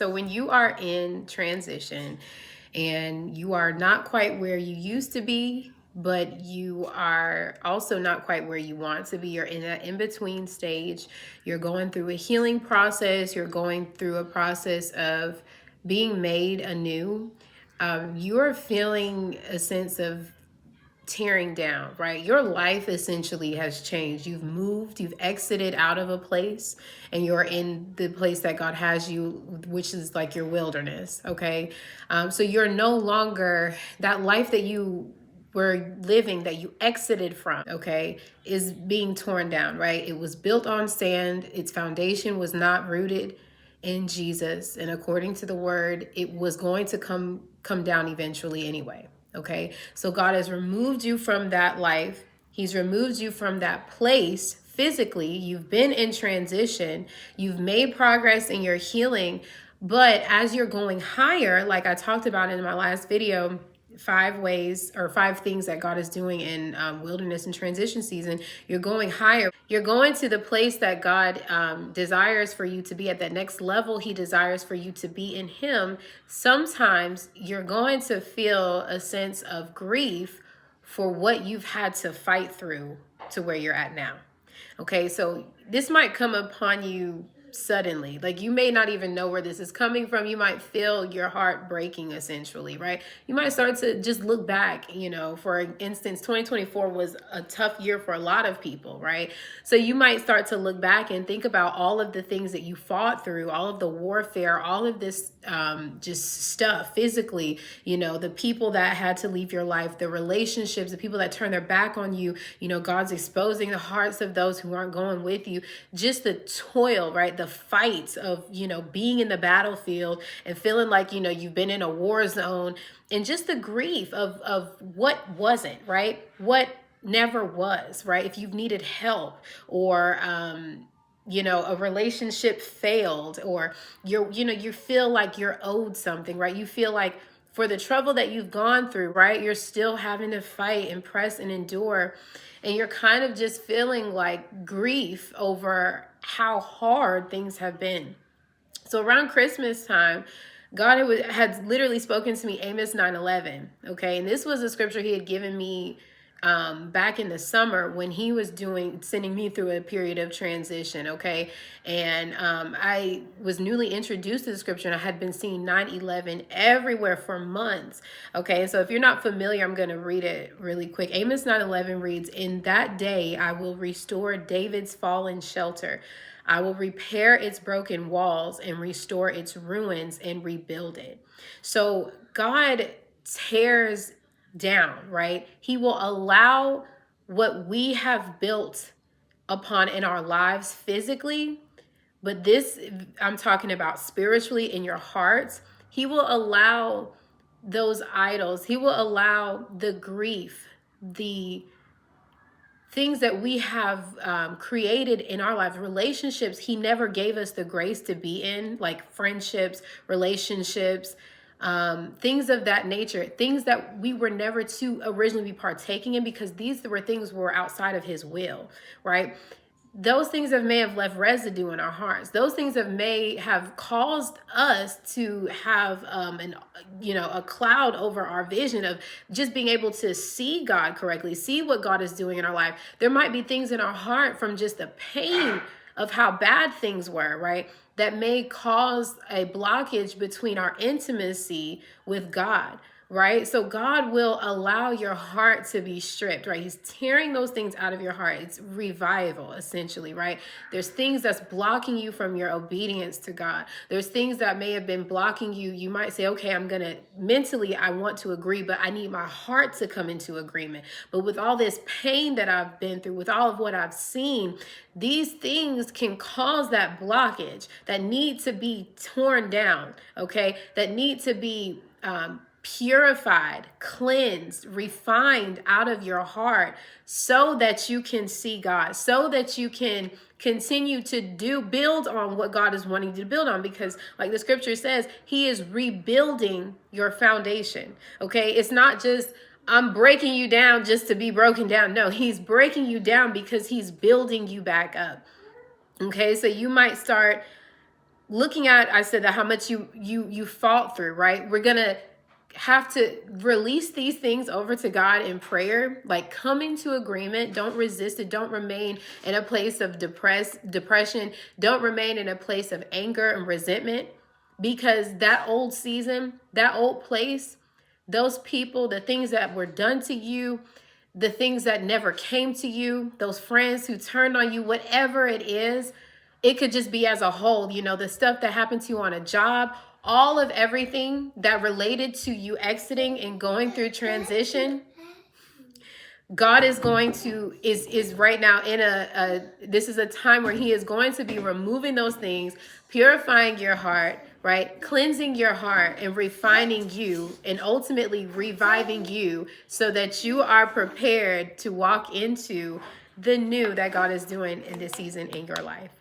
So when you are in transition and you are not quite where you used to be, but you are also not quite where you want to be, you're in that in-between stage, you're going through a healing process, you're going through a process of being made anew, you're feeling a sense of tearing down, right? Your life essentially has changed. You've moved, you've exited out of a place, and you're in the place that God has you, which is like your wilderness, okay? So you're no longer that life that you were living, that you exited from, okay, is being torn down, right? It was built on sand, its foundation was not rooted in Jesus, and according to the word, it was going to come down eventually anyway. Okay, so God has removed you from that life. He's removed you from that place physically. You've been in transition. You've made progress in your healing. But as you're going higher, like I talked about in my last video, 5 things that God is doing in wilderness and transition season, you're going higher. You're going to the place that God desires for you to be at, that next level He desires for you to be in Him. Sometimes you're going to feel a sense of grief for what you've had to fight through to where you're at now. Okay, so this might come upon you suddenly. Like, you may not even know where this is coming from. You might feel your heart breaking, essentially, right? You might start to just look back. For instance, 2024 was a tough year for a lot of people, right? So you might start to look back and think about all of the things that you fought through, all of the warfare, all of this just stuff physically, the people that had to leave your life, the relationships, the people that turned their back on you. God's exposing the hearts of those who aren't going with you. Just the toil, right? The fights of, being in the battlefield and feeling like, you've been in a war zone, and just the grief of what wasn't, right? What never was, right? If you've needed help, or, a relationship failed, or you feel like you're owed something, right? You feel like for the trouble that you've gone through, right? You're still having to fight and press and endure. And you're kind of just feeling like grief over how hard things have been. So around Christmas time, God had literally spoken to me, Amos 9:11. Okay. And this was a scripture He had given me back in the summer when He was sending me through a period of transition. Okay. And I was newly introduced to the scripture, and I had been seeing 9:11 everywhere for months. Okay. So if you're not familiar, I'm going to read it really quick. Amos 9:11 reads, "In that day, I will restore David's fallen shelter. I will repair its broken walls and restore its ruins and rebuild it." So God tears down, right? He will allow what we have built upon in our lives physically, but this, I'm talking about spiritually in your hearts. He will allow those idols. He will allow the grief, the things that we have created in our lives, relationships He never gave us the grace to be in, like friendships, relationships, things of that nature, things that we were never to originally be partaking in, because these were things were outside of His will, right? Those things may have left residue in our hearts. Those things may have caused us to have a cloud over our vision of just being able to see God correctly, see what God is doing in our life. There might be things in our heart from just the pain of how bad things were, right? That may cause a blockage between our intimacy with God. Right? So God will allow your heart to be stripped, right? He's tearing those things out of your heart. It's revival, essentially, right? There's things that's blocking you from your obedience to God. There's things that may have been blocking you. You might say, okay, mentally, I want to agree, but I need my heart to come into agreement. But with all this pain that I've been through, with all of what I've seen, these things can cause that blockage that need to be torn down, okay? That need to be purified, cleansed, refined out of your heart, so that you can see God, so that you can continue to build on what God is wanting you to build on. Because like the scripture says, He is rebuilding your foundation. Okay. It's not just, I'm breaking you down just to be broken down. No, He's breaking you down because He's building you back up. Okay. So you might start looking at, I said that how much you fought through, right? We're gonna have to release these things over to God in prayer. Like, come into agreement. Don't resist it. Don't remain in a place of depression. Don't remain in a place of anger and resentment, because that old season, that old place, those people, the things that were done to you, the things that never came to you, those friends who turned on you, whatever it is, it could just be as a whole, the stuff that happened to you on a job, all of everything that related to you exiting and going through transition. God is going to, is right now in this is a time where he is going to be removing those things, purifying your heart, right? Cleansing your heart and refining you, and ultimately reviving you so that you are prepared to walk into the new that God is doing in this season in your life.